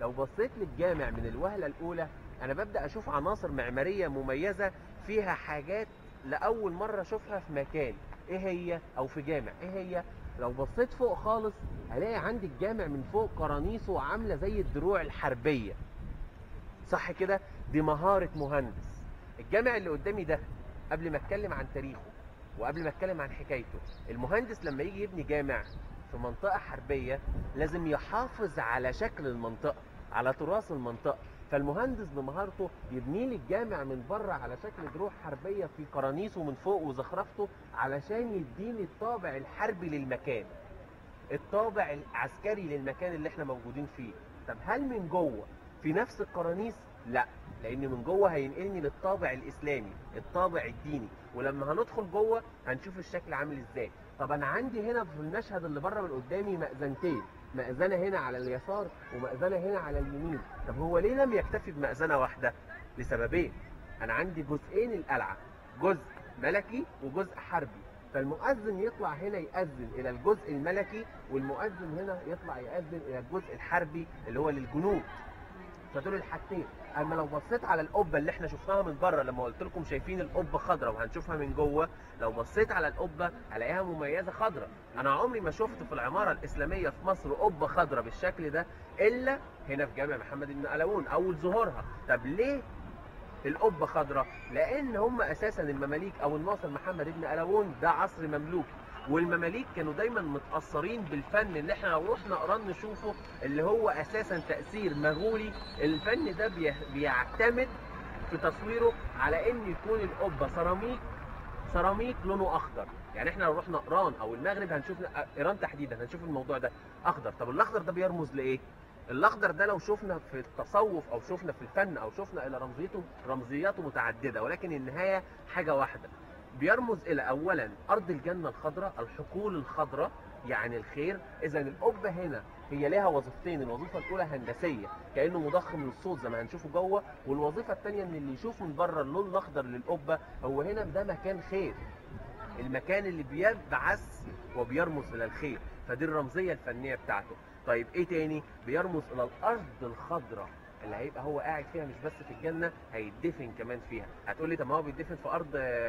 لو بصيت للجامع من الوهلة الأولى أنا ببدأ أشوف عناصر معمارية مميزة فيها حاجات لأول مرة أشوفها في مكان. إيه هي؟ أو في جامع. إيه هي؟ لو بصيت فوق خالص هلاقي عندي الجامع من فوق قرانيسه عاملة زي الدروع الحربية. صح كده؟ دي مهارة مهندس. الجامع اللي قدامي ده قبل ما اتكلم عن تاريخه وقبل ما اتكلم عن حكايته، المهندس لما يجي يبني جامع في منطقة حربية لازم يحافظ على شكل المنطقة، على تراث المنطقة. فالمهندس بمهارته يبني لي الجامع من بره على شكل دروع حربية في قرانيسه من فوق وزخرفته، علشان يديني الطابع الحربي للمكان، الطابع العسكري للمكان اللي احنا موجودين فيه. طب هل من جوه في نفس القرانيس؟ لا، لان من جوه هينقلني للطابع الاسلامي، الطابع الديني، ولما هندخل جوه هنشوف الشكل عامل ازاي. طب انا عندي هنا في المشهد اللي بره من قدامي مأذنتين، مأذنة هنا على اليسار ومأذنة هنا على اليمين. طب هو ليه لم يكتفي بمأذنة واحدة؟ لسببين. انا عندي جزئين القلعة، جزء ملكي وجزء حربي. فالمؤذن يطلع هنا يأذن إلى الجزء الملكي، والمؤذن هنا يطلع يأذن إلى الجزء الحربي اللي هو للجنود. فدول الحاجتين. اما لو بصيت على القبه اللي احنا شفناها من بره، لما قلت لكم شايفين القبه خضراء وهنشوفها من جوه، لو بصيت على القبه هلاقيها مميزه خضراء. انا عمري ما شفت في العماره الاسلاميه في مصر قبه خضراء بالشكل ده الا هنا في جامع محمد بن قلاوون اول ظهورها. طب ليه القبه خضراء؟ لان هم اساسا المماليك او الناصر محمد بن قلاوون ده عصر مملوكي، والمماليك كانوا دايما متاثرين بالفن اللي احنا لو رحنا قران نشوفه، اللي هو اساسا تاثير مغولي. الفن ده بيعتمد في تصويره على ان يكون القبه سيراميك لونه اخضر. يعني احنا لو رحنا ايران او المغرب هنشوف، ايران تحديدا هنشوف الموضوع ده اخضر. طب الاخضر ده بيرمز لايه؟ الاخضر ده لو شفنا في التصوف او شفنا في الفن او شفنا الى رمزياته متعدده، ولكن النهايه حاجه واحده. بيرمز الى اولا ارض الجنه الخضراء، الحقول الخضراء، يعني الخير. اذا القبه هنا هي لها وظيفتين، الوظيفه الاولى هندسيه كانه مضخم للصوت زي ما هنشوفه جوه، والوظيفه الثانيه ان اللي يشوف من بره اللون الاخضر للقبه هو هنا ده مكان خير، المكان اللي بيبعث وبيرمز الى الخير. فدي الرمزيه الفنيه بتاعته. طيب ايه تاني؟ بيرمز الى الارض الخضراء اللي هيبقى هو قاعد فيها، مش بس في الجنه، هيدفن كمان فيها. هتقول لي طب ما هو بيدفن في ارض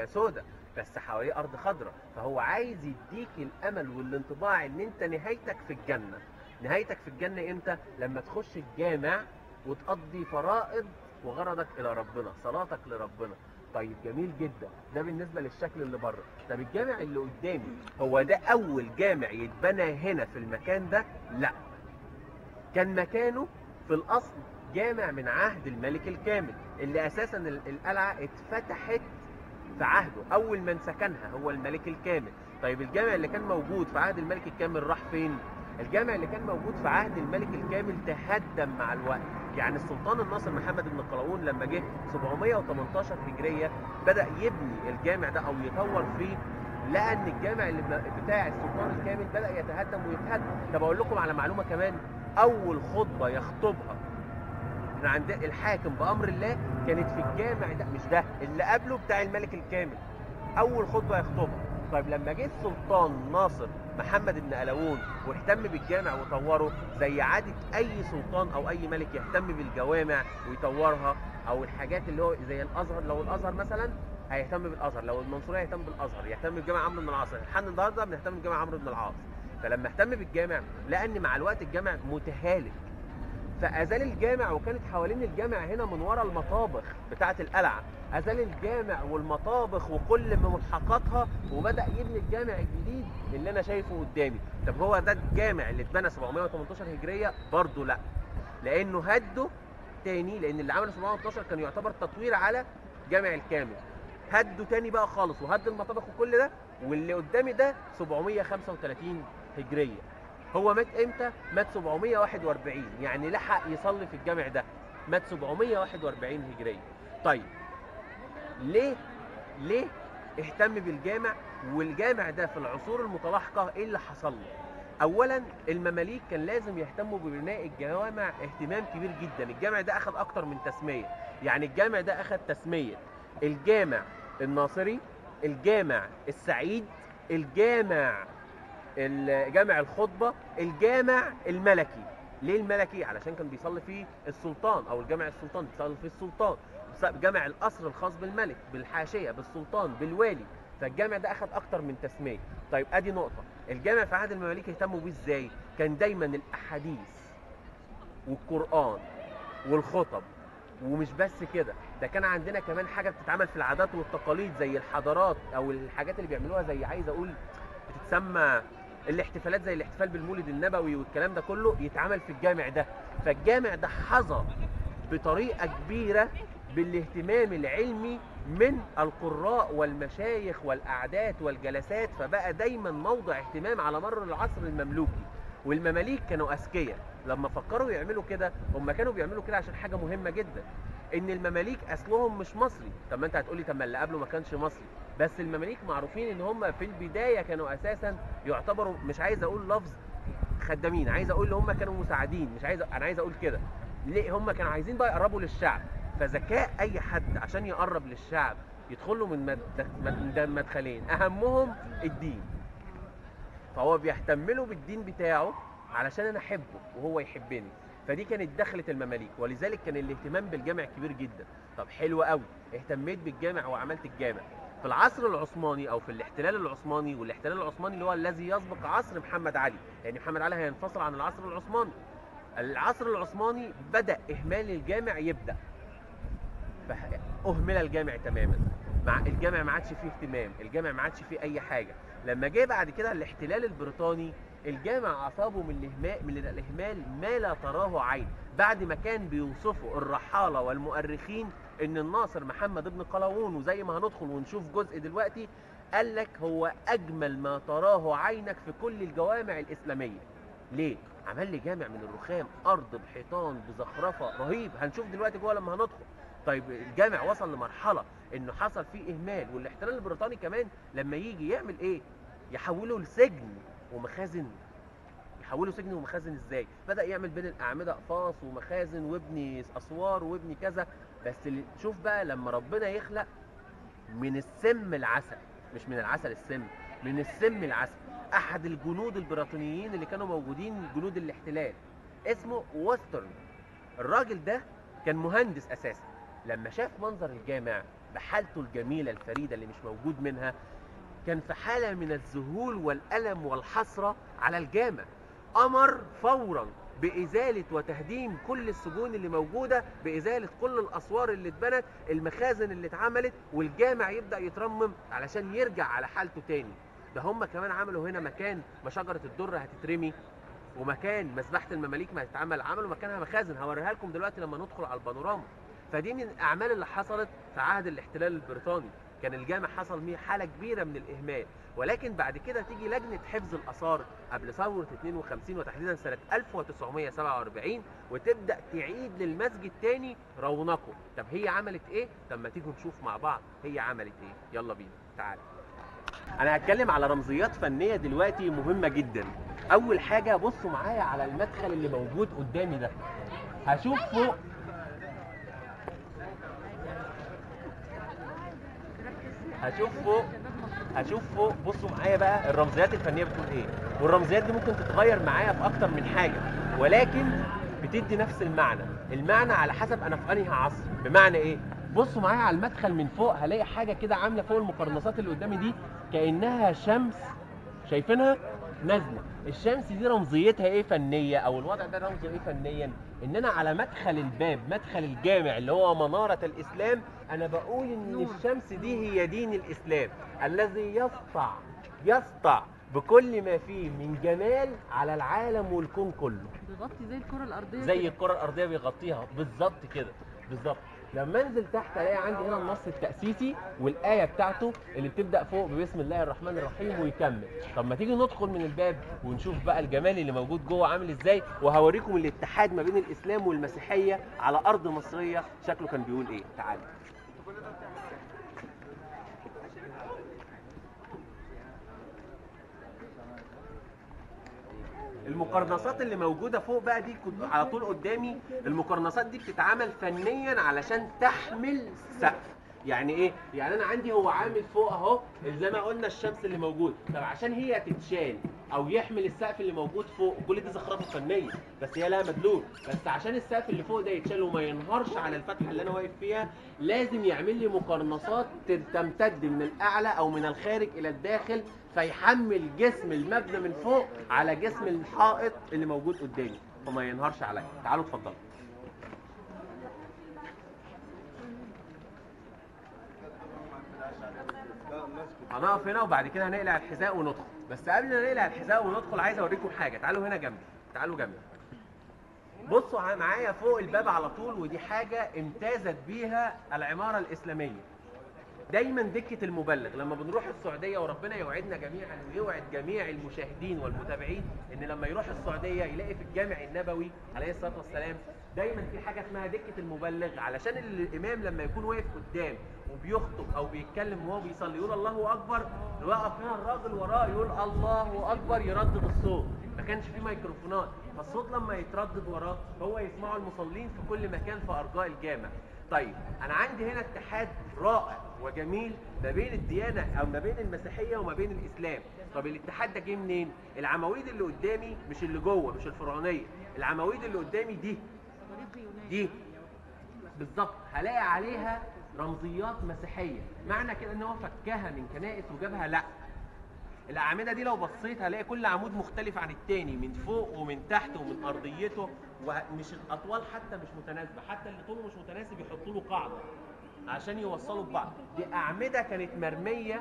سوداء بس حواليه ارض خضراء، فهو عايز يديك الامل والانطباع ان انت نهايتك في الجنه. نهايتك في الجنه امتى؟ لما تخش الجامع وتقضي فرائض وغرضك الى ربنا، صلاتك لربنا. طيب جميل جدا، ده بالنسبه للشكل اللي بره. طب الجامع اللي قدامي هو ده اول جامع يتبنى هنا في المكان ده؟ لا، كان مكانه في الاصل جامع من عهد الملك الكامل، اللي اساسا القلعه اتفتحت في عهده، اول من سكنها هو الملك الكامل. طيب الجامع اللي كان موجود في عهد الملك الكامل راح فين؟ الجامع اللي كان موجود في عهد الملك الكامل تهدم مع الوقت. يعني السلطان الناصر محمد بن قلاوون لما جه 718 هجريه بدا يبني الجامع ده او يطور فيه، لقى ان الجامع اللي بتاع السلطان الكامل بدا يتهدم ويتهد. طب اقول لكم على معلومه كمان، اول خطبه يخطبها من عند الحاكم بامر الله كانت في الجامع ده، مش ده اللي قبله بتاع الملك الكامل، اول خطبه يخطبها. طيب لما جه السلطان ناصر محمد بن قلاوون واهتم بالجامع وطوره، زي عاده اي سلطان او اي ملك يهتم بالجوامع ويطورها، او الحاجات اللي هو زي الازهر، لو الازهر مثلا هيهتم بالازهر، لو المنصوريه هيهتم بالازهر، يهتم بجامع عمرو بن العاص. لحد النهارده بنهتم بجامع عمرو بن العاص. فلما اهتم بالجامع لقى ان مع الوقت الجامع متهالك، فازال الجامع، وكانت حوالين الجامع هنا من ورا المطابخ بتاعه القلعه، ازال الجامع والمطابخ وكل ملحقاتها وبدا يبني الجامع الجديد اللي انا شايفه قدامي. طب هو ده الجامع اللي اتبنى 718 هجريه؟ برضه لا، لانه هده تاني، لان اللي عمله 718 كان يعتبر تطوير على جامع الكامل. هده تاني بقى خالص وهد المطابخ وكل ده، واللي قدامي ده 735 هجريه. هو مات امتى؟ مات 741، يعني لحق يصلي في الجامع ده، مات 741 هجريه. طيب ليه اهتم بالجامع؟ والجامع ده في العصور المتلاحقه ايه اللي حصل له؟ اولا المماليك كان لازم يهتموا ببناء الجوامع اهتمام كبير جدا. الجامع ده اخذ اكتر من تسميه، يعني الجامع ده اخذ تسميه الجامع الناصري، الجامع السعيد، جامع الخطبه، الجامع الملكي. ليه الملكي؟ علشان كان بيصلي فيه السلطان، او الجامع السلطان بيصلي فيه السلطان، جامع القصر الخاص بالملك، بالحاشيه، بالسلطان، بالوالي. فالجامع ده اخذ اكتر من تسميه. طيب ادي نقطه. الجامع في عهد المماليك اهتموا بيه ازاي؟ كان دايما الاحاديث والقران والخطب، ومش بس كده، ده كان عندنا كمان حاجه بتتعمل في العادات والتقاليد زي الحضارات او الحاجات اللي بيعملوها، زي عايز اقول بتتسمى الاحتفالات، زي الاحتفال بالمولد النبوي والكلام ده كله يتعمل في الجامع ده. فالجامع ده حظى بطريقه كبيره بالاهتمام العلمي من القراء والمشايخ والقعدات والجلسات، فبقى دايما موضع اهتمام على مر العصر المملوكي. والمماليك كانوا اذكياء لما فكروا يعملوا كده. هم كانوا بيعملوا كده عشان حاجه مهمه جدا، ان المماليك اصلهم مش مصري. طب ما انت هتقولي طب ما اللي قبله ما كانش مصري، بس المماليك معروفين ان هم في البدايه كانوا اساسا يعتبروا، مش عايز اقول لفظ خدامين، عايز اقول ان هم كانوا مساعدين، مش عايز، انا عايز اقول كده. ليه؟ هم كانوا عايزين بقى يقربوا للشعب. فذكاء اي حد عشان يقرب للشعب يدخل له من مدخلين، اهمهم الدين. فهو بيهتم له بالدين بتاعه علشان انا احبه وهو يحبني. فدي كانت دخلة المماليك، ولذلك كان الاهتمام بالجامع كبير جدا. طب حلو قوي، اهتميت بالجامع وعملت الجامع. في العصر العثماني او في الاحتلال العثماني، والاحتلال العثماني اللي هو الذي يسبق عصر محمد علي، يعني محمد علي هينفصل عن العصر العثماني. العصر العثماني بدأ اهمال الجامع يبدأ، فاهمل الجامع تماما. مع الجامع ما عادش فيه اهتمام، الجامع ما عادش فيه اي حاجه. لما جه بعد كده الاحتلال البريطاني، الجامع اصابه من الاهمال ما لا تراه عين. بعد ما كان بيوصفوا الرحاله والمؤرخين ان الناصر محمد بن قلاوون، وزي ما هندخل ونشوف جزء دلوقتي، قال لك هو اجمل ما تراه عينك في كل الجوامع الاسلاميه. ليه؟ عمل لي جامع من الرخام، ارض بحيطان بزخرفه رهيب، هنشوف دلوقتي جوه لما هندخل. طيب الجامع وصل لمرحله انه حصل فيه اهمال، والاحتلال البريطاني كمان لما يجي يعمل ايه؟ يحوله لسجن ومخازن. يحوله سجن ومخازن ازاي؟ بدا يعمل بين الاعمده اقفاص ومخازن، وابني اسوار، وابني كذا. بس اللي شوف بقى لما ربنا يخلق من السم العسل، مش من العسل السم، من السم العسل. احد الجنود البريطانيين اللي كانوا موجودين، جنود الاحتلال، اسمه وسترن. الراجل ده كان مهندس اساسا. لما شاف منظر الجامع بحالته الجميله الفريده اللي مش موجود منها، كان في حاله من الذهول والالم والحسره على الجامع. امر فورا بازاله وتهديم كل السجون اللي موجوده، بازاله كل الاسوار اللي اتبنت، المخازن اللي اتعملت، والجامع يبدا يترمم علشان يرجع على حالته تاني. ده هم كمان عملوا هنا مكان ما شجره الدر هتترمي، ومكان مسبحه المماليك ما هتتعمل، عملوا مكانها مخازن، هوريها لكم دلوقتي لما ندخل على البانوراما. فدي من الاعمال اللي حصلت في عهد الاحتلال البريطاني. كان الجامع حصل فيه حاله كبيره من الاهمال. ولكن بعد كده تيجي لجنه حفظ الاثار قبل ثوره 52 وتحديدا سنه 1947، وتبدا تعيد للمسجد تاني رونقه. طب هي عملت ايه؟ طب ما تيجوا نشوف مع بعض هي عملت ايه. يلا بينا تعالى. انا هتكلم على رمزيات فنيه دلوقتي مهمه جدا. اول حاجه بصوا معايا على المدخل اللي موجود قدامي ده. هشوف فوق، هشوف فوق بصوا معايا بقى الرمزيات الفنيه بتقول ايه. والرمزيات دي ممكن تتغير معايا في اكتر من حاجه، ولكن بتدي نفس المعنى على حسب انا في انهي عصر. بمعنى ايه؟ بصوا معايا على المدخل من فوق، هلاقي حاجه كده عامله فوق المقرنصات اللي قدامي دي كانها شمس، شايفينها نازله. الشمس دي رمزيتها ايه فنيه، او الوضع ده رمزه ايه فنيا؟ ان انا على مدخل الباب، مدخل الجامع اللي هو مناره الاسلام، انا بقول ان الشمس دي هي دين الاسلام الذي يسطع بكل ما فيه من جمال على العالم والكون كله. بيغطي زي الكره الارضيه، زي الكره الارضيه بيغطيها بالظبط كده، بالظبط. لما انزل تحت الاقي عندي هنا النص التأسيسي والايه بتاعته اللي بتبدا فوق ببسم الله الرحمن الرحيم ويكمل. طب ما تيجي ندخل من الباب ونشوف بقى الجمال اللي موجود جوه عامل ازاي، وهوريكم الاتحاد ما بين الاسلام والمسيحيه على ارض مصريه شكله كان بيقول ايه. تعالوا. المقرنصات اللي موجوده فوق بقى دي على طول قدامي، المقرنصات دي بتتعمل فنيا علشان تحمل سقف. يعني ايه؟ يعني انا عندي هو عامل فوق اهو زي ما قلنا الشمس اللي موجود، طب عشان هي تتشال او يحمل السقف اللي موجود فوق. كل دي زخرفه فنيه بس هي لها مدلول. بس عشان السقف اللي فوق ده يتشال وما ينهارش على الفتحه اللي انا واقف فيها لازم يعمل لي مقرنصات تمتد من الاعلى او من الخارج الى الداخل، فيحمل جسم المبنى من فوق على جسم الحائط اللي موجود قدامي فما ينهارش عليا. تعالوا اتفضلوا. هنقف هنا وبعد كده هنقلع الحذاء وندخل. بس قبل ما نقلع الحذاء وندخل عايز اوريكم حاجه. تعالوا هنا جنبي، تعالوا جنبي. بصوا معايا فوق الباب على طول، ودي حاجه امتازت بيها العماره الاسلاميه. دايما دكه المبلغ لما بنروح السعوديه، وربنا يوعدنا جميعا ويوعد جميع المشاهدين والمتابعين ان لما يروح السعوديه يلاقي في الجامع النبوي عليه الصلاه والسلام دايما في حاجه اسمها دكه المبلغ، علشان الامام لما يكون واقف قدام وبيخطب او بيتكلم وهو بيصلي يقول الله اكبر، يوقف هنا الراجل وراه يقول الله اكبر، يردد الصوت. ما كانش فيه ميكروفونات، فالصوت لما يتردد وراه هو يسمعه المصلين في كل مكان في ارجاء الجامع. طيب انا عندي هنا اتحاد رائع وجميل ما بين الديانه او ما بين المسيحيه وما بين الاسلام. طب الاتحاد ده جه منين؟ العواميد اللي قدامي مش اللي جوه، مش الفرعونيه، العواميد اللي قدامي دي بالظبط هلاقي عليها رمزيات مسيحيه. معنى كده ان هو فكها من كنائس وجابها؟ لا. الاعمده دي لو بصيت هلاقي كل عمود مختلف عن التاني من فوق ومن تحت ومن ارضيته، ومش الاطوال حتى مش متناسبه، حتى اللي طوله مش متناسب يحطوا له قاعده عشان يوصلوا ببعض. دي اعمده كانت مرميه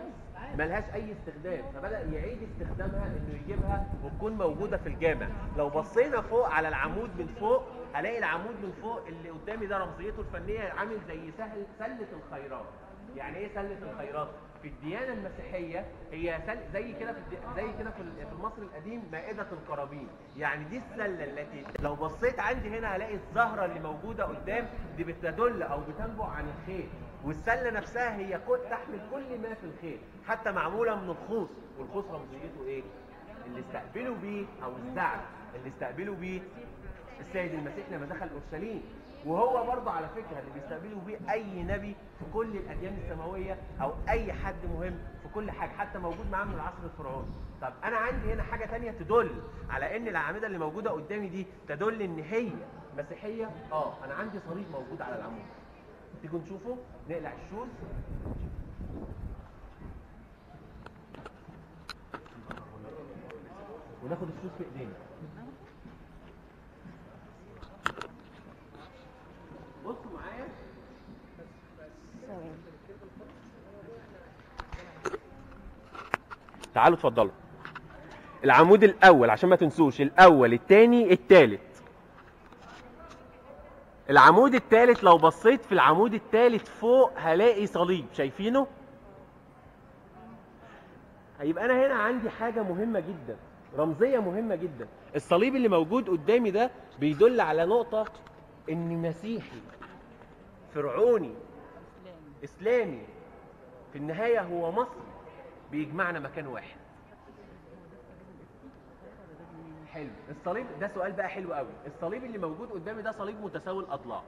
ملهاش اي استخدام، فبدا يعيد استخدامها انه يجيبها وتكون موجوده في الجامع. لو بصينا فوق على العمود من فوق هلاقي العمود من فوق اللي قدامي ده رمزيته الفنيه عامل زي سله الخيرات. يعني ايه سله الخيرات؟ في الديانه المسيحيه هي زي كده في المصري القديم مائده القرابين. يعني دي السله التي لو بصيت عندي هنا هلاقي الزهره اللي موجوده قدام دي بتدل او بتنبع عن الخير، والسله نفسها هي تحمل كل ما في الخير، حتى معموله من الخوص. والخوص رمزيته ايه؟ اللي استقبلوا بيه او الزعل اللي استقبلوا بيه السيد المسيح لما دخل اورشليم. وهو برضه على فكره اللي بيستقبلوا بيه اي نبي في كل الاديان السماويه او اي حد مهم في كل حاجه، حتى موجود معاه من العصر الفرعوني. طب انا عندي هنا حاجه ثانيه تدل على ان الاعمده اللي موجوده قدامي دي تدل ان هي مسيحيه. انا عندي صليب موجود على العمود. تيجوا نشوفه. نقلع الشوز وناخد الشوز في ايدينا. بصوا معايا. تعالوا اتفضلوا. العمود الاول عشان ما تنسوش، الاول الثاني الثالث. العمود الثالث لو بصيت في العمود الثالث فوق هلاقي صليب، شايفينه؟ هيبقى انا هنا عندي حاجه مهمه جدا، رمزيه مهمه جدا. الصليب اللي موجود قدامي ده بيدل على نقطه ان مسيحي فرعوني اسلامي في النهايه هو مصري بيجمعنا مكان واحد. حلو. الصليب ده سؤال بقى حلو قوي. الصليب اللي موجود قدامي ده صليب متساوي الاضلاع.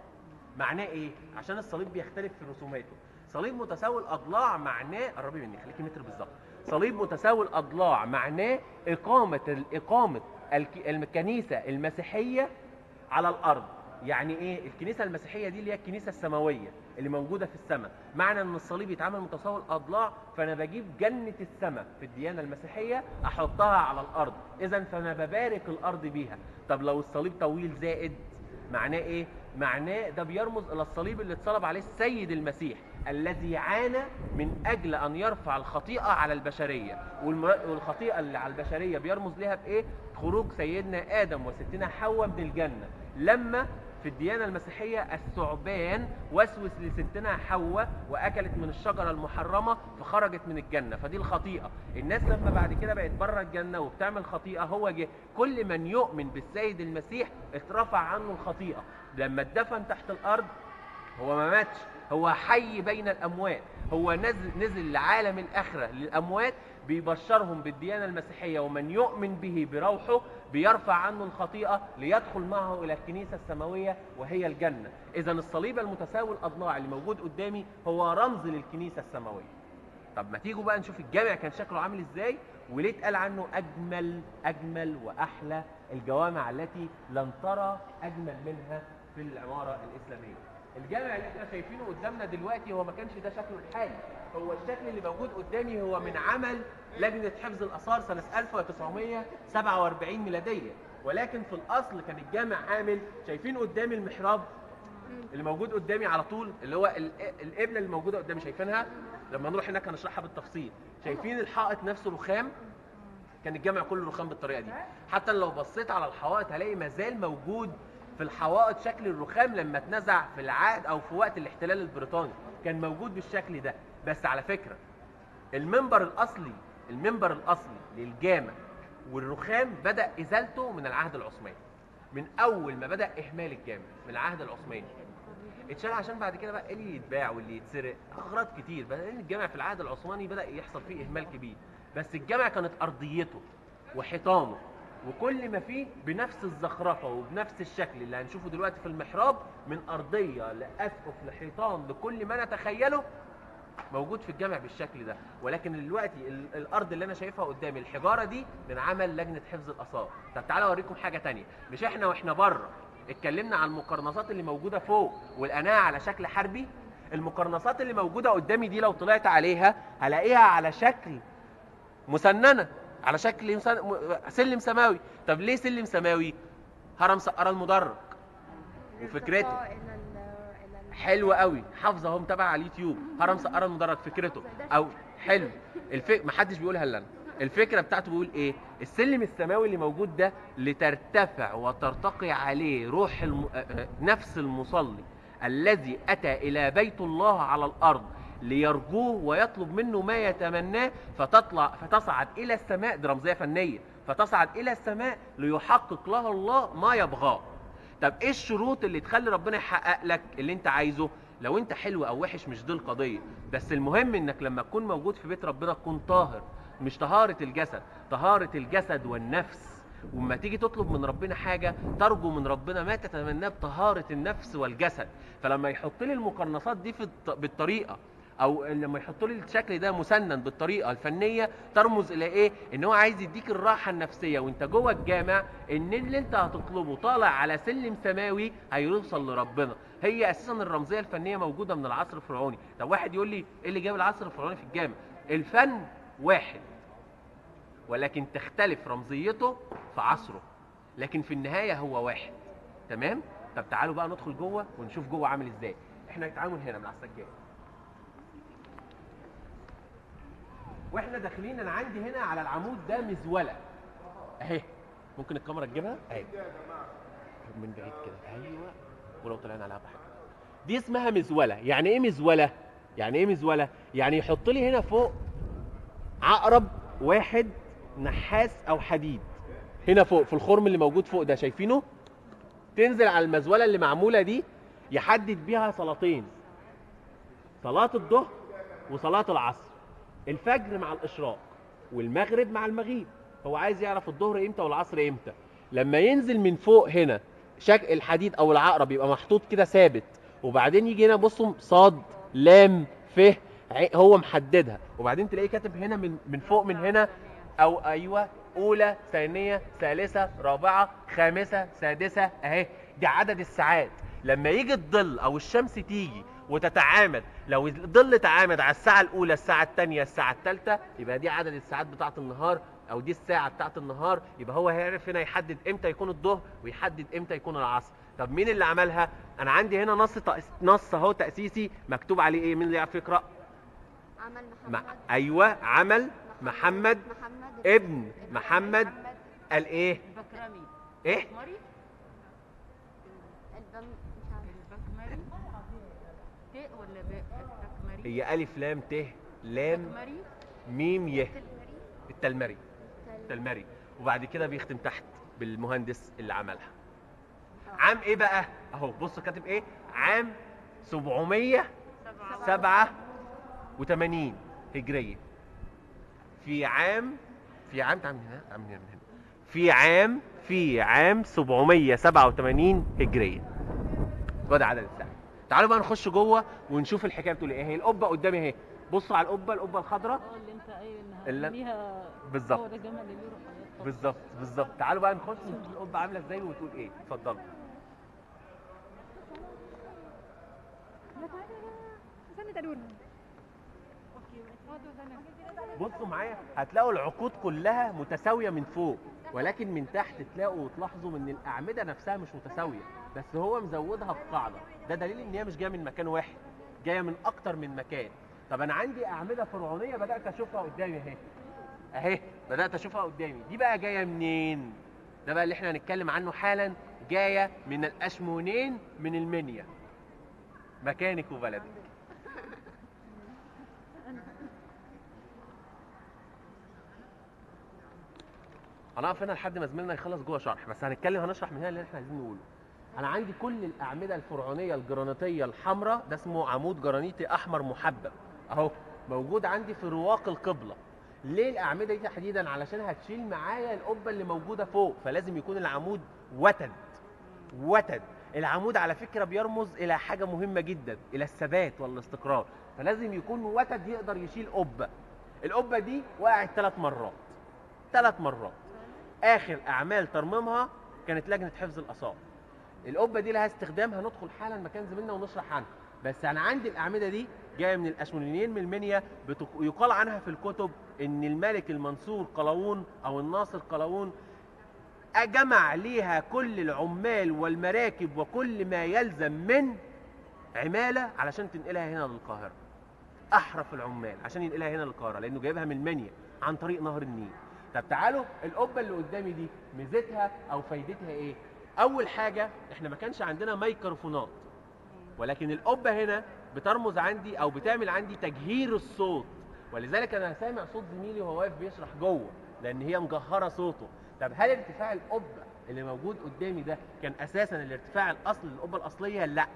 معناه ايه؟ عشان الصليب بيختلف في رسوماته. صليب متساوي الاضلاع معناه، قربي مني خليكي متر بالظبط. صليب متساوي الاضلاع معناه اقامه الكنيسه المسيحيه على الارض. يعني ايه؟ الكنيسه المسيحيه دي اللي هي الكنيسه السماويه اللي موجوده في السماء. معنى ان الصليب يتعمل متساوي الاضلاع فانا بجيب جنه السماء في الديانه المسيحيه احطها على الارض، اذا فانا ببارك الارض بيها. طب لو الصليب طويل زائد معناه ايه؟ معناه ده بيرمز الى الصليب اللي اتصلب عليه السيد المسيح الذي عانى من اجل ان يرفع الخطيئه على البشريه. والخطيئه اللي على البشريه بيرمز لها بايه؟ خروج سيدنا ادم وستنا حواء من الجنه. لما في الديانة المسيحية الثعبان وسوس لستنا حواء وأكلت من الشجرة المحرمة فخرجت من الجنة، فدي الخطيئة. الناس لما بعد كده بقت بره الجنة وبتعمل خطيئة هو جه. كل من يؤمن بالسيد المسيح اترفع عنه الخطيئة. لما اتدفن تحت الأرض هو ما ماتش، هو حي بين الأموات. هو نزل لعالم الآخرة للأموات بيبشرهم بالديانة المسيحية، ومن يؤمن به بروحه بيرفع عنه الخطيئة ليدخل معه إلى الكنيسة السماوية وهي الجنة. إذن الصليب المتساوي الأضلاع اللي موجود قدامي هو رمز للكنيسة السماوية. طب ما تيجوا بقى نشوف الجامع كان شكله عامل إزاي وليه اتقال عنه اجمل واحلى الجوامع التي لن ترى اجمل منها في العماره الاسلاميه. الجامع اللي احنا شايفينه قدامنا دلوقتي هو ما كانش ده شكله الحالي، هو الشكل اللي موجود قدامي هو من عمل لجنه حفظ الاثار سنه 1947 ميلاديه، ولكن في الاصل كان الجامع عامل، شايفين قدامي المحراب اللي موجود قدامي على طول، اللي هو القبله اللي موجوده قدامي شايفينها؟ لما نروح هناك هنشرحها بالتفصيل. شايفين الحائط نفسه رخام؟ كان الجامع كله رخام بالطريقه دي. حتى لو بصيت على الحوائط هلاقي مازال موجود في الحوائط شكل الرخام لما اتنزع في العهد او في وقت الاحتلال البريطاني، كان موجود بالشكل ده. بس على فكره المنبر الاصلي للجامع والرخام بدا ازالته من العهد العثماني، من اول ما بدا اهمال الجامع من العهد العثماني اتشال، عشان بعد كده بقى اللي يتباع واللي يتسرق، اغراض كتير. بعدين الجامع في العهد العثماني بدا يحصل فيه اهمال كبير، بس الجامع كانت ارضيته وحيطانه وكل ما فيه بنفس الزخرفه وبنفس الشكل اللي هنشوفه دلوقتي في المحراب، من ارضيه لاسقف لحيطان لكل ما نتخيله موجود في الجامع بالشكل ده. ولكن دلوقتي الارض اللي انا شايفها قدامي الحجاره دي من عمل لجنه حفظ الاثار. طب تعالوا اوريكم حاجه ثانيه. مش احنا واحنا بره اتكلمنا عن المقرنصات اللي موجوده فوق ولقيناها على شكل حربي؟ المقرنصات اللي موجوده قدامي دي لو طلعت عليها هلاقيها على شكل مسننه، على شكل سلم سماوي. طب ليه سلم سماوي؟ هرم سقارة المدرج وفكرته حلوه قوي، حافظه اهو متابع على اليوتيوب. هرم سقارة المدرج فكرته او حلو محدش بيقولها الا انا. الفكره بتاعته بيقول ايه؟ السلم السماوي اللي موجود ده لترتفع وترتقي عليه روح نفس المصلي الذي اتى الى بيت الله على الارض ليرجوه ويطلب منه ما يتمناه، فتصعد الى السماء. دي رمزيه فنيه، فتصعد الى السماء ليحقق له الله ما يبغاه. طب ايه الشروط اللي تخلي ربنا يحقق لك اللي انت عايزه؟ لو انت حلو او وحش مش دي القضيه، بس المهم انك لما تكون موجود في بيت ربنا تكون طاهر، مش طهاره الجسد، طهاره الجسد والنفس. وما تيجي تطلب من ربنا حاجه ترجو من ربنا ما تتمناه بطهاره النفس والجسد. فلما يحط لي المقرنصات دي بالطريقه، او لما يحط لي الشكل ده مسنن بالطريقه الفنيه، ترمز الى ايه؟ ان هو عايز يديك الراحه النفسيه وانت جوه الجامع، ان اللي انت هتطلبه طالع على سلم سماوي هيوصل لربنا. هي اساسا الرمزيه الفنيه موجوده من العصر الفرعوني. طب واحد يقول لي ايه اللي جاب العصر الفرعوني في الجامع؟ الفن واحد ولكن تختلف رمزيته في عصره، لكن في النهايه هو واحد. تمام؟ طب تعالوا بقى ندخل جوه ونشوف جوه عامل ازاي. احنا هنتعامل هنا من على السجاده، واحنا داخلين انا عندي هنا على العمود ده مزوله اهي. ممكن الكاميرا تجيبها اهي من بعيد كده، ايوه. ولو طلعنا عليها بحاجه دي اسمها مزوله. يعني ايه مزوله؟ يعني يحط لي هنا فوق عقرب واحد نحاس او حديد هنا فوق في الخرم اللي موجود فوق ده، شايفينه؟ تنزل على المزوله اللي معموله دي يحدد بيها صلاتين، صلاه الظهر وصلاه العصر، الفجر مع الاشراق والمغرب مع المغيب. هو عايز يعرف الظهر امتى والعصر امتى. لما ينزل من فوق هنا شكل الحديد او العقرب يبقى محطوط كده ثابت، وبعدين يجي هنا بصوا صاد لام ف هو محددها، وبعدين تلاقيه كاتب هنا من فوق من هنا، او ايوه اولى ثانيه ثالثه رابعه خامسه سادسه اهي. دي عدد الساعات. لما يجي الظل او الشمس تيجي وتتعامد، لو الظل تعامد على الساعه الاولى الساعه الثانيه الساعه الثالثه، يبقى دي عدد الساعات بتاعه النهار، او دي الساعه بتاعه النهار. يبقى هو هيعرف هنا يحدد امتى يكون الظهر ويحدد امتى يكون العصر. طب مين اللي عملها؟ انا عندي هنا نص اهو تاسيسي مكتوب عليه ايه؟ مين اللي يعرف يقرا؟ عمل محمد. ايوه عمل محمد ابن محمد الايه؟ البكرمي. ايه؟ ت ولا ب؟ البكمري. هي الف لام ت لام ميم ي. التلمري. وبعد كده بيختم تحت بالمهندس اللي عملها. عام ايه بقى؟ اهو بص كاتب ايه؟ عام 787 هجريه. في عام في عام 787 هجريه. وده عدد الساعات. تعالوا بقى نخش جوه ونشوف الحكايه بتقول ايه. هي القبه قدامي اهي، بصوا على القبه الخضراء اللي انت قايل انها بالظبط هو ده جمل اللي له رقيات. بالظبط. تعالوا بقى نخش نشوف القبه عامله ازاي وتقول ايه. اتفضلوا. بصوا معايا، هتلاقوا العقود كلها متساويه من فوق، ولكن من تحت تلاحظوا ان الاعمده نفسها مش متساويه، بس هو مزودها بقاعده. ده دليل ان هي مش جايه من مكان واحد، جايه من اكتر من مكان. طب انا عندي اعمده فرعونيه بدات اشوفها قدامي اهي بدات اشوفها قدامي. دي بقى جايه منين؟ ده بقى اللي احنا هنتكلم عنه حالا. جايه من الاشمونين من المنيا، مكانك وبلدك. هنقف هنا لحد ما زميلنا يخلص جوه شرح، بس هنشرح من هنا اللي احنا عايزين نقوله. انا عندي كل الاعمده الفرعونيه الجرانيتيه الحمراء، ده اسمه عمود جرانيتي احمر محبب اهو، موجود عندي في رواق القبله. ليه الاعمده دي تحديدا؟ علشان هتشيل معايا القبه اللي موجوده فوق، فلازم يكون العمود وتد. العمود على فكره بيرمز الى حاجه مهمه جدا، الى الثبات والاستقرار، فلازم يكون وتد يقدر يشيل قبه. القبه دي وقعت 3 مرات. اخر اعمال ترميمها كانت لجنه حفظ الاثار. القبه دي لها استخدام، هندخل حالا مكان زميلنا ونشرح عنها. بس انا عندي الاعمده دي جايه من الاشمونيين من المنيا. يقال عنها في الكتب ان الملك المنصور قلاوون او الناصر قلاوون جمع ليها كل العمال والمراكب وكل ما يلزم من عماله علشان تنقلها هنا للقاهره. احرف العمال عشان ينقلها هنا للقاهره، لانه جايبها من المنيا عن طريق نهر النيل. طب تعالوا، القبه اللي قدامي دي ميزتها او فايدتها ايه؟ اول حاجه، احنا ما كانش عندنا ميكروفونات، ولكن القبه هنا بترمز عندي او بتعمل عندي تجهير الصوت، ولذلك انا سامع صوت زميلي وهو واقف بيشرح جوه لان هي مجهره صوته. طب هل ارتفاع القبه اللي موجود قدامي ده كان اساسا الارتفاع الاصلي للقبه الاصليه؟ لا،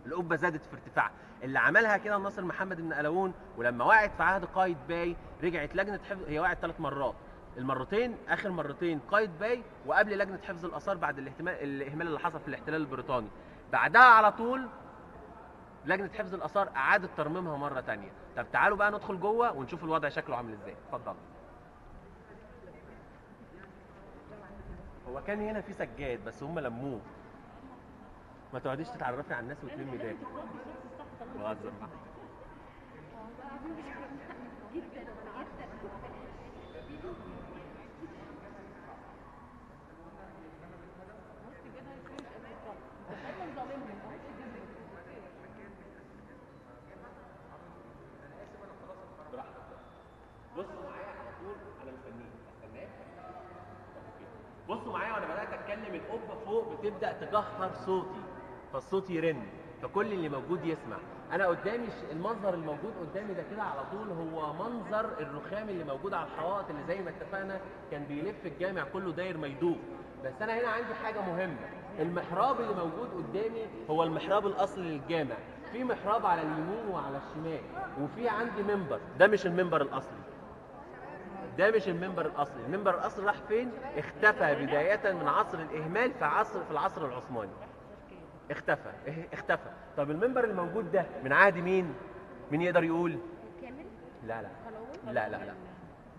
القبه زادت في ارتفاع. اللي عملها كده الناصر محمد بن قلاوون، ولما وقعت في عهد قايتباي رجعت لجنه حفظ. هي وقعت 3 مرات، المرتين اخر مرتين قايتباي وقبل لجنه حفظ الاثار بعد الاهمال اللي حصل في الاحتلال البريطاني. بعدها على طول لجنه حفظ الاثار اعادت ترميمها مره ثانيه. طب تعالوا بقى ندخل جوه ونشوف الوضع شكله عامل ازاي. اتفضل. هو كان هنا في سجاد بس هم لموه. ما تقعديش تتعرفي على الناس وتلمي ده. بهزر. بصوا معايا وانا بدات اتكلم، القبه فوق بتبدا تجهر صوتي، فالصوت يرن، فكل اللي موجود يسمع. انا قدامي المنظر الموجود قدامي ده كده على طول هو منظر الرخام اللي موجود على الحوائط، اللي زي ما اتفقنا كان بيلف الجامع كله داير ما يدور. بس انا هنا عندي حاجه مهمه، المحراب اللي موجود قدامي هو المحراب الاصلي للجامع. في محراب على اليمين وعلى الشمال، وفي عندي منبر. ده مش المنبر الاصلي، المنبر الاصلي راح فين؟ اختفى بدايه من عصر الاهمال في العصر العثماني. اختفى. طب المنبر الموجود ده من عهد مين؟ مين يقدر يقول؟ كامل؟ لا.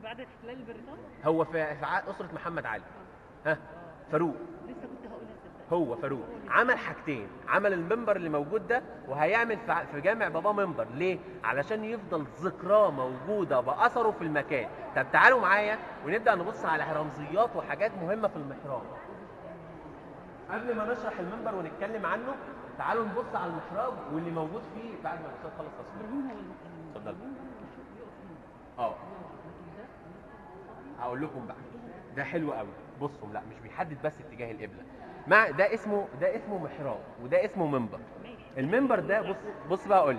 بعد الاحتلال البريطاني؟ هو في عهد اسره محمد علي. فاروق. لسه كنت هقولها. هو فاروق عمل حاجتين، عمل المنبر اللي موجود ده، وهيعمل في جامع بابا منبر. ليه؟ علشان يفضل ذكراه موجوده باثره في المكان. طب تعالوا معايا ونبدا نبص على رمزيات وحاجات مهمه في المحراب. قبل ما نشرح المنبر ونتكلم عنه، تعالوا نبص على المحراب واللي موجود فيه بعد ما الاستاذ خلص تصوير. اتفضل. هقول لكم بقى، ده حلو قوي. بصوا، لا مش بيحدد بس اتجاه القبله، ده اسمه محراب وده اسمه منبر. المنبر ده بص بقى، اقول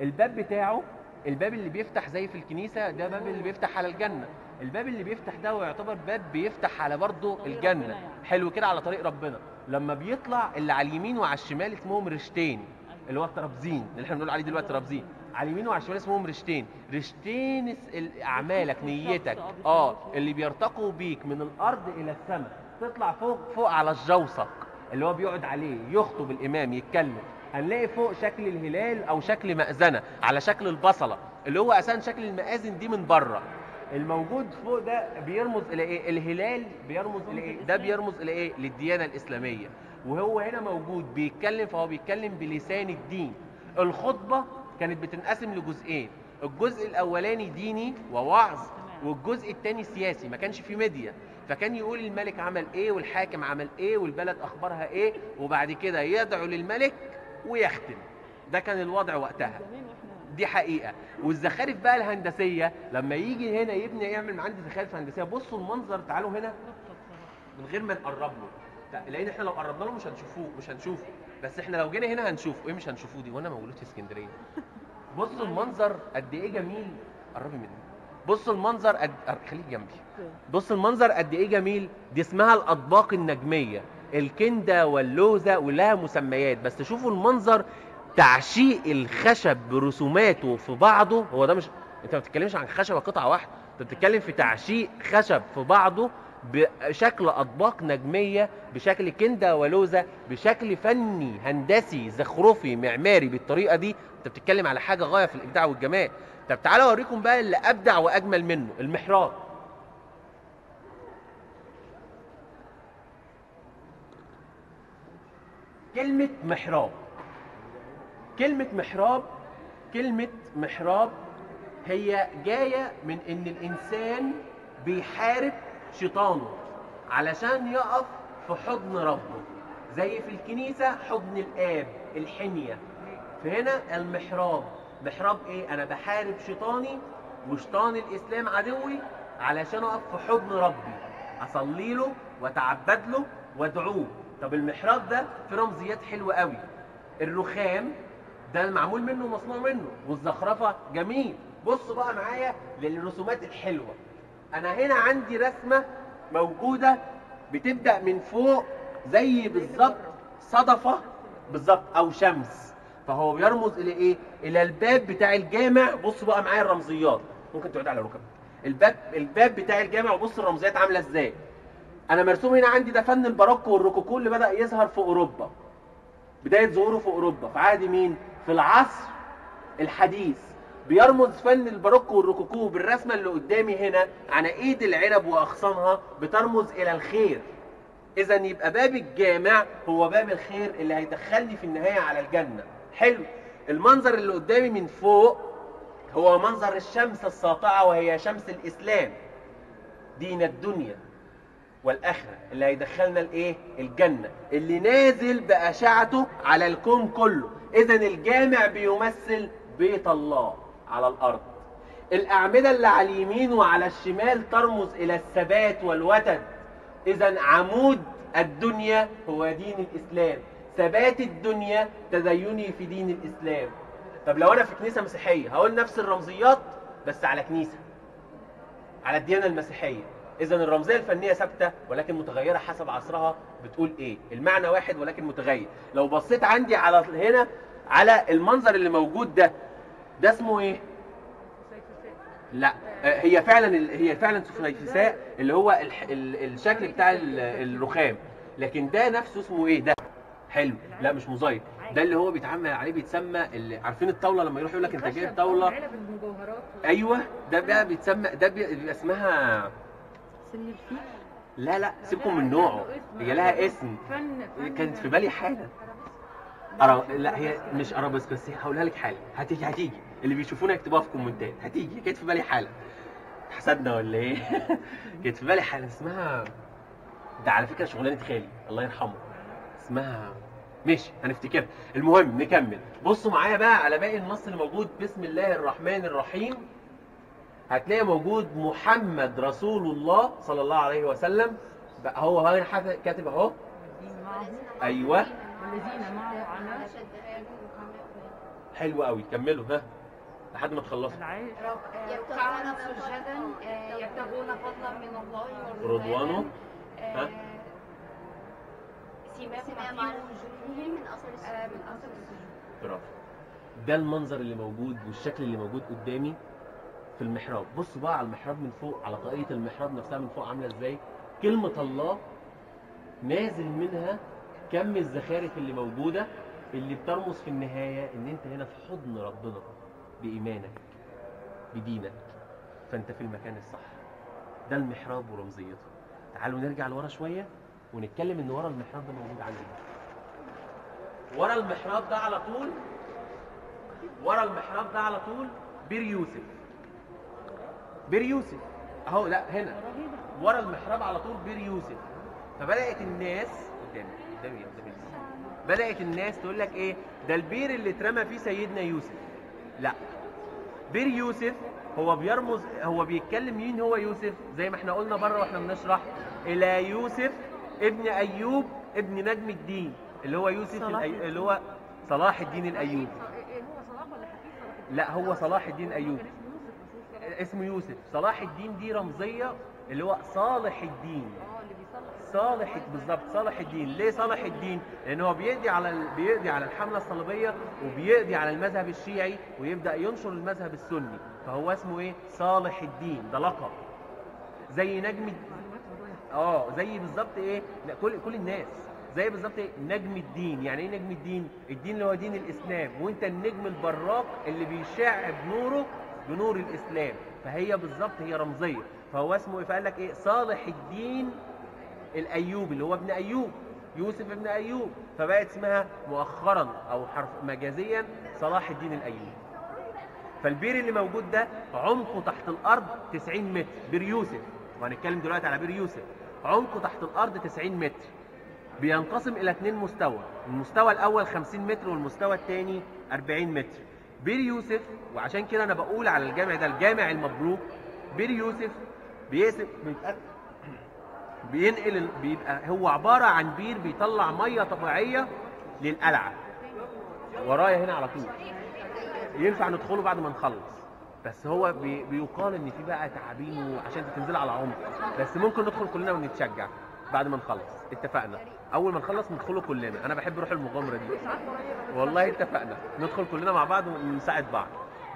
الباب بتاعه، الباب اللي بيفتح زي في الكنيسه ده باب اللي بيفتح على الجنه. الباب اللي بيفتح ده ويعتبر باب بيفتح على برضه الجنه، حلو كده، على طريق ربنا. لما بيطلع اللي على اليمين وعلى الشمال اسمهم رشتين، اللي هو الترابزين اللي احنا بنقول عليه دلوقتي ترابزين. على اليمين وعلى الشمال اسمهم رشتين اعمالك، نيتك، اللي بيرتقوا بيك من الارض الى السماء، تطلع فوق على الجوسق اللي هو بيقعد عليه يخطب الامام يتكلم. هنلاقي فوق شكل الهلال او شكل مأذنه على شكل البصله، اللي هو اساسا شكل المآذن دي من بره. الموجود فوق ده بيرمز الى ايه؟ الهلال بيرمز الى ايه؟ ده بيرمز الى ايه؟ للديانه الاسلاميه. وهو هنا موجود بيتكلم، فهو بيتكلم بلسان الدين. الخطبه كانت بتنقسم لجزئين، الجزء الاولاني ديني ووعظ، والجزء الثاني سياسي. ما كانش فيه ميديا، فكان يقول الملك عمل ايه والحاكم عمل ايه والبلد اخبارها ايه، وبعد كده يدعو للملك ويختم. ده كان الوضع وقتها، دي حقيقه. والزخارف بقى الهندسيه لما يجي هنا يبني، يعمل عندي زخارف هندسيه. بصوا المنظر، تعالوا هنا من غير ما نقرب له، لان احنا لو قربنا له مش هنشوفه. بس احنا لو جينا هنا هنشوفه. ايه مش هنشوفوه دي؟ وانا مولود في اسكندريه. بصوا المنظر قد ايه جميل. قربي مني. بصوا المنظر خليك جنبي. بصوا المنظر قد ايه جميل. دي اسمها الاطباق النجميه، الكنده واللوزه، ولها مسميات. بس شوفوا المنظر، تعشيق الخشب برسوماته في بعضه. هو ده مش، انت ما بتتكلمش عن خشبه قطعه واحده، انت بتتكلم في تعشيق خشب في بعضه بشكل اطباق نجميه، بشكل كنده ولوزه، بشكل فني هندسي زخرفي معماري بالطريقه دي. انت بتتكلم على حاجه غايه في الابداع والجمال. طب تعالى اوريكم بقى اللي ابدع واجمل منه، المحراب. كلمه محراب، كلمه محراب هي جايه من ان الانسان بيحارب شيطانه علشان يقف في حضن ربه، زي في الكنيسه حضن الاب، الحميه. فهنا المحراب، محراب ايه؟ انا بحارب شيطاني وشيطان الاسلام عدوي علشان اقف في حضن ربي، اصلي له واتعبد له وادعوه. طب المحراب ده في رمزيات حلوه قوي. الرخام ده المعمول منه ومصنوع منه، والزخرفه جميل. بصوا بقى معايا للرسومات الحلوه. انا هنا عندي رسمه موجوده بتبدا من فوق زي بالظبط صدفه بالظبط او شمس، فهو بيرمز الى ايه؟ الى الباب بتاع الجامع. بصوا بقى معايا الرمزيات، ممكن تقعد على ركبك. الباب بتاع الجامع، وبص الرمزيات عامله ازاي. انا مرسوم هنا عندي ده فن الباروكو والروكوكو اللي بدا يظهر في اوروبا، بدايه ظهوره في اوروبا في عهد مين؟ في العصر الحديث. بيرمز فن الباروكو والروكوكو بالرسمه اللي قدامي هنا عن ايد العنب واغصانها، بترمز الى الخير. اذا يبقى باب الجامع هو باب الخير اللي هيدخلني في النهايه على الجنه. حلو. المنظر اللي قدامي من فوق هو منظر الشمس الساطعه، وهي شمس الاسلام، دين الدنيا والاخره، اللي هيدخلنا الايه؟ الجنه، اللي نازل باشعته على الكون كله. اذا الجامع بيمثل بيت الله على الارض. الاعمده اللي على اليمين وعلى الشمال ترمز الى الثبات والوتد. اذا عمود الدنيا هو دين الاسلام، ثبات الدنيا تديني في دين الاسلام. طب لو انا في كنيسه مسيحيه هقول نفس الرمزيات بس على كنيسه، على الديانه المسيحيه. اذا الرمزيه الفنيه ثابته ولكن متغيره حسب عصرها. بتقول ايه؟ المعنى واحد ولكن متغير. لو بصيت عندي على هنا على المنظر اللي موجود ده اسمه ايه؟ لا، هي فعلا سفنيفساء، اللي هو الشكل بتاع الرخام. لكن ده نفسه اسمه ايه ده؟ حلو. لا مش موزايك، ده اللي هو بيتعمل عليه بيتسمى عارفين الطاوله لما يروح يقول لك انت جايب طاوله؟ ايوه، ده بقى بيتسمى، ده بيبقى اسمها سن الفيل. لا سيبكم من نوعه، هي لها اسم. كانت في بالي حاجه. لا هي مش ارابيسك، بس هقولها لك حالا. هتيجي اللي بيشوفونا يكتبوها في كومنتات. هتيجي، كانت في بالي حالا. حسدنا ولا ايه؟ كانت في بالي حالا. اسمها ده على فكره شغلانه خالي الله يرحمه، اسمها ماشي هنفتكرها. المهم نكمل. بصوا معايا بقى على باقي النص اللي موجود. بسم الله الرحمن الرحيم. هتلاقي موجود محمد رسول الله صلى الله عليه وسلم. بقى هو هنا كاتب اهو. ايوه، والذين معه على حلو قوي. كملوا ها لحد ما تخلصوا. العيش يركعون سجدا يبتغون فضلا من الله رضوانه. ها سيماهم على وجوههم من اثر السجود. برافو. ده المنظر اللي موجود والشكل اللي موجود قدامي في المحراب. بصوا بقى على المحراب من فوق، على طاقية المحراب نفسها من فوق عاملة ازاي. كلمة الله نازل منها كم الزخارف اللي موجودة، اللي بترمز في النهاية ان انت هنا في حضن ربنا بإيمانك بدينك. فانت في المكان الصح. ده المحراب ورمزيته. تعالوا نرجع لورا شويه ونتكلم ان ورا المحراب ده موجود عندي. ورا المحراب ده على طول، ورا المحراب ده على طول بير يوسف. بير يوسف اهو، لا هنا ورا المحراب على طول بير يوسف. فبدات الناس قدامي بدات الناس تقول لك ايه ده البير اللي اترمى فيه سيدنا يوسف. لا، بير يوسف هو بيرمز، هو بيتكلم مين هو يوسف؟ زي ما احنا قلنا بره واحنا بنشرح، الى يوسف ابن ايوب ابن نجم الدين، اللي هو يوسف اللي هو صلاح الدين الايوبي. هو صلاح ولا حفيد صلاح الدين؟ لا، هو صلاح الدين ايوبي. اسمه يوسف. صلاح الدين دي رمزيه، اللي هو صالح الدين. اللي بيصلح. صالح بالظبط، صالح الدين. ليه صالح الدين؟ لان هو بيقضي على الحمله الصليبيه، وبيقضي على المذهب الشيعي، ويبدا ينشر المذهب السني. فهو اسمه ايه؟ صالح الدين. ده لقب زي نجم زي بالظبط ايه، كل الناس زي بالظبط ايه، نجم الدين. يعني ايه نجم الدين؟ الدين اللي هو دين الاسلام، وانت النجم البراق اللي بيشع بنوره بنور الاسلام. فهي بالظبط هي رمزيه. فهو اسمه ايه؟ فقال لك ايه؟ صالح الدين الايوبي، اللي هو ابن ايوب، يوسف ابن ايوب. فبقت اسمها مؤخرا او حرف مجازيا صلاح الدين الايوبي. فالبير اللي موجود ده عمقه تحت الارض 90 متر، بير يوسف. وهنتكلم دلوقتي على بير يوسف. عمقه تحت الارض 90 متر، بينقسم الى 2 مستوى. المستوى الاول 50 متر والمستوى الثاني 40 متر. بير يوسف، وعشان كده انا بقول على الجامع ده الجامع المبروك. بير يوسف بيبقى هو عباره عن بير بيطلع ميه طبيعيه للقلعه. ورايا هنا على طول، ينفع ندخله بعد ما نخلص، بس هو بيقال ان في بقى تعابين عشان تنزل على عمق، بس ممكن ندخل كلنا ونتشجع بعد ما نخلص. اتفقنا؟ اول ما نخلص ندخله كلنا. انا بحب روح المغامره دي والله. اتفقنا ندخل كلنا مع بعض ونساعد بعض.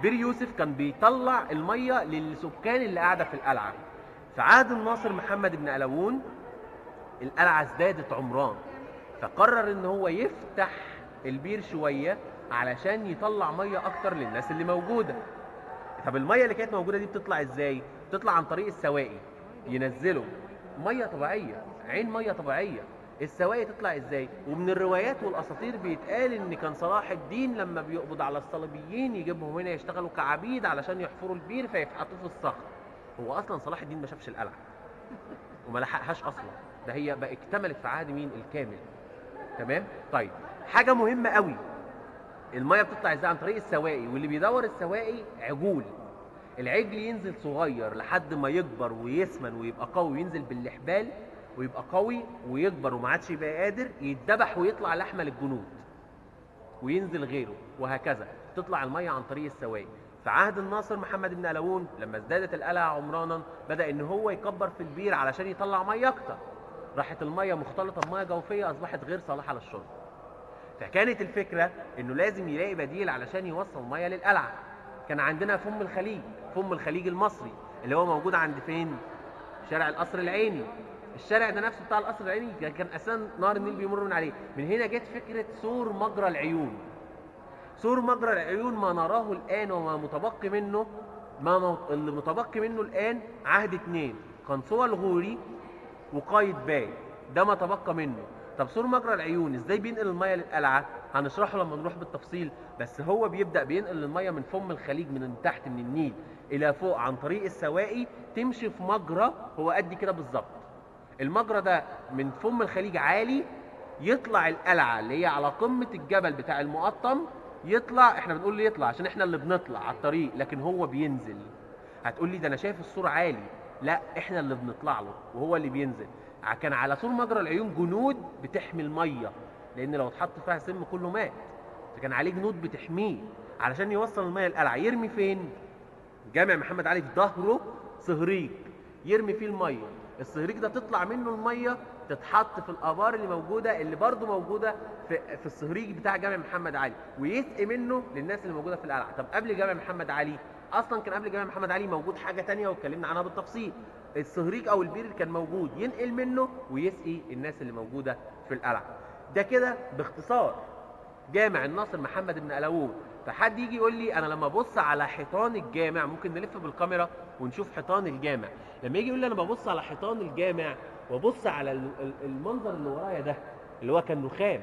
بير يوسف كان بيطلع الميه للسكان اللي قاعده في القلعه. في عهد الناصر محمد بن قلاوون القلعه ازدادت عمران، فقرر ان هو يفتح البير شويه علشان يطلع ميه اكتر للناس اللي موجوده. طب الميه اللي كانت موجوده دي بتطلع ازاي؟ بتطلع عن طريق السواقي. ينزلوا ميه طبيعيه، عين ميه طبيعيه. السواقي تطلع ازاي؟ ومن الروايات والاساطير بيتقال ان كان صلاح الدين لما بيقبض على الصليبيين يجيبهم هنا يشتغلوا كعبيد علشان يحفروا البير فيفحطوه في الصخر. هو اصلا صلاح الدين ما شافش القلعه وما لحقهاش اصلا، ده هي بقى اكتملت في عهد مين؟ الكامل. تمام؟ طيب، حاجه مهمه قوي، الميه بتطلع ازاي؟ عن طريق السواقي. واللي بيدور السواقي عجول. العجل ينزل صغير لحد ما يكبر ويسمن ويبقى قوي، وينزل بالحبال ويبقى قوي ويكبر وما عادش يبقى قادر، يتذبح ويطلع لحمه للجنود وينزل غيره، وهكذا تطلع الميه عن طريق السواقي. في عهد الناصر محمد بن قلاوون لما ازدادت القلعه عمرانا بدا ان هو يكبر في البير علشان يطلع ميه اكتر. راحت الميه مختلطه بميه جوفيه، اصبحت غير صالحه للشرب. فكانت الفكره انه لازم يلاقي بديل علشان يوصل ميه للقلعه. كان عندنا فم الخليج، فم الخليج المصري اللي هو موجود عند فين؟ شارع القصر العيني. الشارع ده نفسه بتاع القصر العيني كان اساسا نهر النيل بيمر من عليه. من هنا جت فكره سور مجرى العيون. سور مجرى العيون ما نراه الان وما متبقي منه، اللي متبقي منه الان عهد 2 قنصوة الغوري وقايد باي، ده ما تبقى منه. طب سور مجرى العيون ازاي بينقل الميه للقلعه؟ هنشرحه لما نروح بالتفصيل. بس هو بيبدا بينقل الميه من فم الخليج من تحت من النيل الى فوق عن طريق السواقي، تمشي في مجرى هو قد كده بالظبط. المجرى ده من فم الخليج عالي، يطلع القلعه اللي هي على قمه الجبل بتاع المقطم. يطلع، احنا بنقول لي يطلع عشان احنا اللي بنطلع على الطريق، لكن هو بينزل. هتقول لي ده انا شايف السور عالي. لا، احنا اللي بنطلع له وهو اللي بينزل. كان على سور مجرى العيون جنود بتحمي الميه، لان لو اتحط فيها سم كله مات. فكان عليه جنود بتحميه علشان يوصل الميه للقلعه. يرمي فين؟ جامع محمد علي في ظهره صهريج يرمي فيه الميه. الصهريج ده تطلع منه الميه تتحط في الابار اللي موجوده، اللي برضو موجوده في الصهريج بتاع جامع محمد علي، ويسقي منه للناس اللي موجوده في القلعه. طب قبل جامع محمد علي اصلا كان قبل جامع محمد علي موجود حاجه ثانيه واتكلمنا عنها بالتفصيل. الصهريج او البير كان موجود ينقل منه ويسقي الناس اللي موجوده في القلعه. ده كده باختصار. جامع الناصر محمد بن قلاوون. فحد يجي يقول لي انا لما ابص على حيطان الجامع، ممكن نلف بالكاميرا ونشوف حيطان الجامع، لما يجي يقول لي انا ببص على حيطان الجامع وابص على المنظر اللي ورايا ده اللي هو كان رخام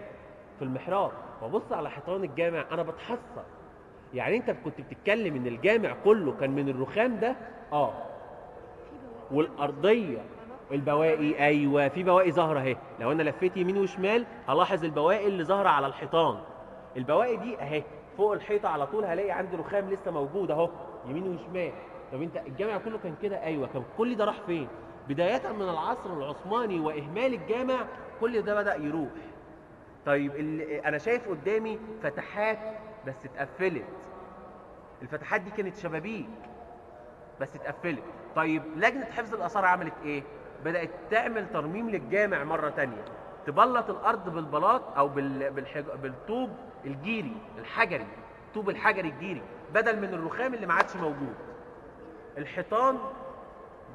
في المحراب، وابص على حيطان الجامع، انا بتحسر. يعني انت كنت بتتكلم ان الجامع كله كان من الرخام ده؟ والارضيه البواقي، ايوه في بواقي ظاهره اهي، لو انا لفيت يمين وشمال هلاحظ البواقي اللي ظاهره على الحيطان. البواقي دي اهي فوق الحيطه على طول هلاقي عندي رخام لسه موجود اهو يمين وشمال. طب انت الجامع كله كان كده؟ ايوه. كان كل ده راح فين؟ بدايه من العصر العثماني واهمال الجامع كل ده بدا يروح. طيب انا شايف قدامي فتحات بس اتقفلت. الفتحات دي كانت شبابيك بس اتقفلت. طيب لجنه حفظ الاثار عملت ايه؟ بدات تعمل ترميم للجامع مره تانية، تبلط الارض بالبلاط او بالطوب الجيري الحجري، الطوب الحجري الجيري بدل من الرخام اللي ما عادش موجود. الحيطان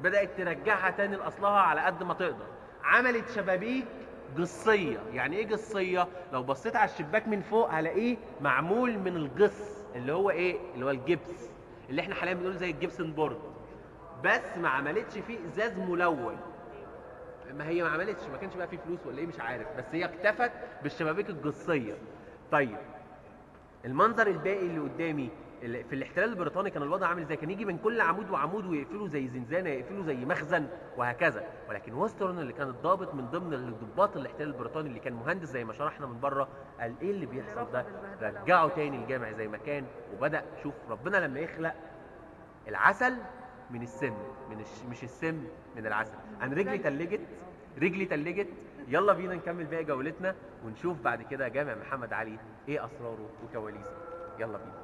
بدات ترجعها تاني لاصلها على قد ما تقدر. عملت شبابيك جصيه. يعني ايه جصيه؟ لو بصيت على الشباك من فوق هلاقيه معمول من الجص اللي هو ايه؟ اللي هو الجبس اللي احنا حاليا بنقول زي الجبسن بورد، بس ما عملتش فيه ازاز ملون. ما هي ما عملتش، ما كانش بقى فيه فلوس ولا ايه مش عارف، بس هي اكتفت بالشبابيك الجصيه. طيب المنظر الباقي اللي قدامي في الاحتلال البريطاني كان الوضع عامل ازاي؟ كان يجي من كل عمود وعمود ويقفلوا زي زنزانه، يقفلوا زي مخزن وهكذا. ولكن وسترن اللي كان الضابط من ضمن الضباط الاحتلال البريطاني اللي كان مهندس زي ما شرحنا من بره، قال ايه اللي بيحصل ده؟ رجعوا تاني الجامع زي ما كان. وبدا شوف ربنا لما يخلق العسل من السم، مش السم من العسل. انا رجلي تلجت. يلا بينا نكمل باقي جولتنا ونشوف بعد كده جامع محمد علي ايه اسراره وكواليسه. يلا بينا.